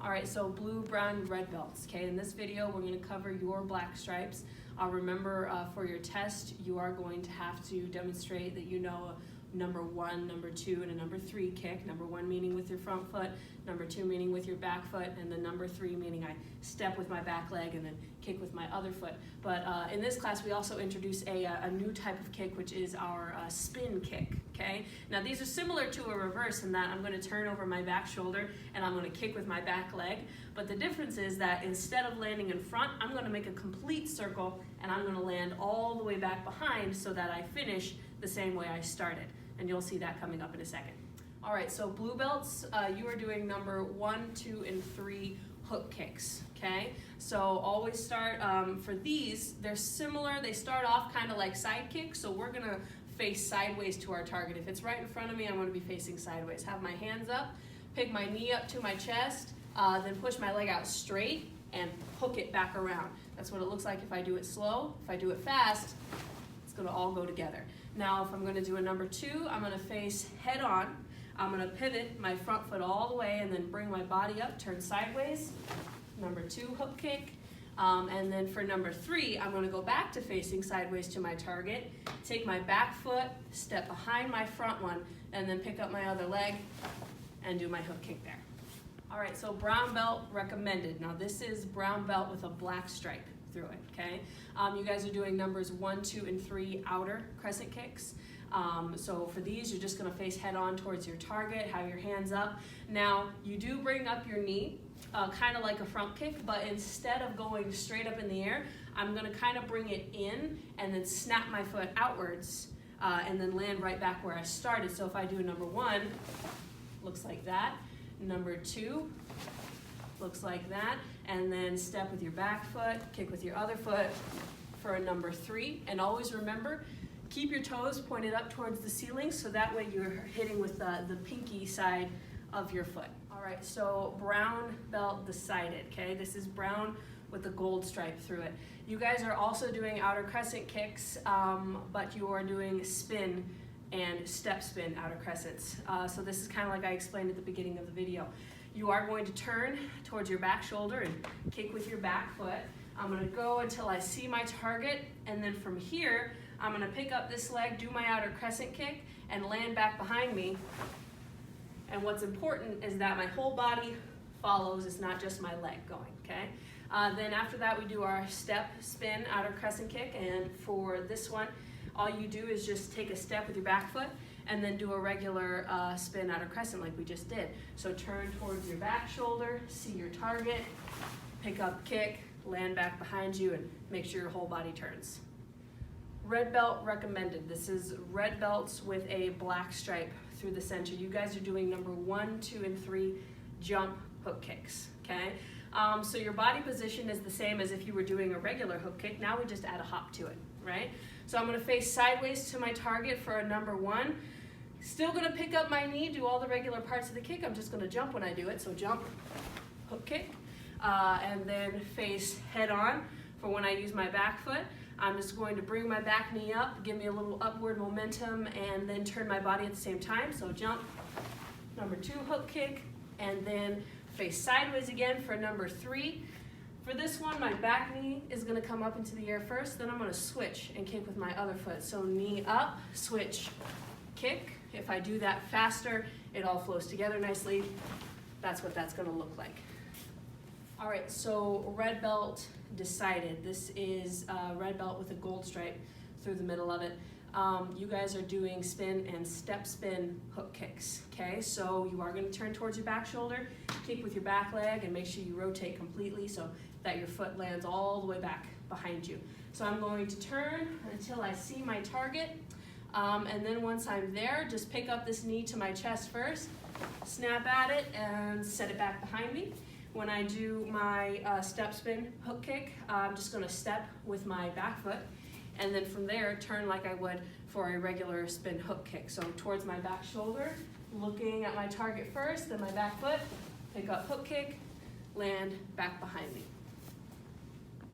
All right, so blue, brown, red belts, okay? In this video, we're gonna cover your black stripes. Remember, for your test, you are going to have to demonstrate that you know a number 1, number 2, and a number 3 kick. Number 1 meaning with your front foot, number 2 meaning with your back foot, and then number 3 meaning I step with my back leg and then kick with my other foot. But in this class, we also introduce a new type of kick, which is our spin kick, okay? Now these are similar to a reverse in that I'm gonna turn over my back shoulder and I'm gonna kick with my back leg. But the difference is that instead of landing in front, I'm gonna make a complete circle and I'm gonna land all the way back behind so that I finish the same way I started. And you'll see that coming up in a second. All right, so blue belts, you are doing number 1, 2, and 3 hook kicks, okay? So always start, for these, they're similar. They start off kind of like side kicks, so we're gonna face sideways to our target. If it's right in front of me, I'm gonna be facing sideways. Have my hands up, pick my knee up to my chest, then push my leg out straight and hook it back around. That's what it looks like if I do it slow. If I do it fast, it's gonna all go together. Now, if I'm gonna do a number 2, I'm gonna face head on. I'm gonna pivot my front foot all the way and then bring my body up, turn sideways. Number 2 hook kick. And then for number 3, I'm gonna go back to facing sideways to my target, take my back foot, step behind my front one, and then pick up my other leg and do my hook kick there. All right, so brown belt recommended. Now this is brown belt with a black stripe through it, okay? You guys are doing numbers 1, 2, and 3 outer crescent kicks. So for these, you're just gonna face head on towards your target, have your hands up. Now, you do bring up your knee, kind of like a front kick, but instead of going straight up in the air, I'm gonna kind of bring it in and then snap my foot outwards and then land right back where I started. So if I do number 1, looks like that. Number 2, looks like that. And then step with your back foot, kick with your other foot for a number 3. And always remember, keep your toes pointed up towards the ceiling so that way you're hitting with the pinky side of your foot. All right, so brown belt decided, okay? This is brown with the gold stripe through it. You guys are also doing outer crescent kicks, but you are doing spin and step spin outer crescents. So this is kind of like I explained at the beginning of the video. You are going to turn towards your back shoulder and kick with your back foot. I'm gonna go until I see my target, and then from here, I'm gonna pick up this leg, do my outer crescent kick, and land back behind me. And what's important is that my whole body follows, it's not just my leg going, okay? Then after that, we do our step, spin, outer crescent kick, and for this one, all you do is just take a step with your back foot and then do a regular spin outer crescent like we just did. So turn towards your back shoulder, see your target, pick up, kick, land back behind you, and make sure your whole body turns. Red belt recommended. This is red belts with a black stripe through the center. You guys are doing number 1, 2, and 3 jump hook kicks, okay? So your body position is the same as if you were doing a regular hook kick. Now we just add a hop to it, right? So I'm gonna face sideways to my target for a number 1. Still gonna pick up my knee, do all the regular parts of the kick. I'm just gonna jump when I do it. So jump, hook kick, and then face head on for when I use my back foot. I'm just going to bring my back knee up, give me a little upward momentum, and then turn my body at the same time. So jump, number 2 hook kick, and then face sideways again for number 3. For this one, my back knee is gonna come up into the air first, then I'm gonna switch and kick with my other foot. So knee up, switch, kick. If I do that faster, it all flows together nicely. That's what that's gonna look like. All right, so red belt decided. This is red belt with a gold stripe through the middle of it. You guys are doing spin and step spin hook kicks, okay? So you are gonna turn towards your back shoulder, kick with your back leg, and make sure you rotate completely so that your foot lands all the way back behind you. So I'm going to turn until I see my target, and then once I'm there, just pick up this knee to my chest first, snap at it, and set it back behind me. When I do my step spin hook kick, I'm just gonna step with my back foot, and then from there, turn like I would for a regular spin hook kick. So towards my back shoulder, looking at my target first, then my back foot, pick up hook kick, land back behind me.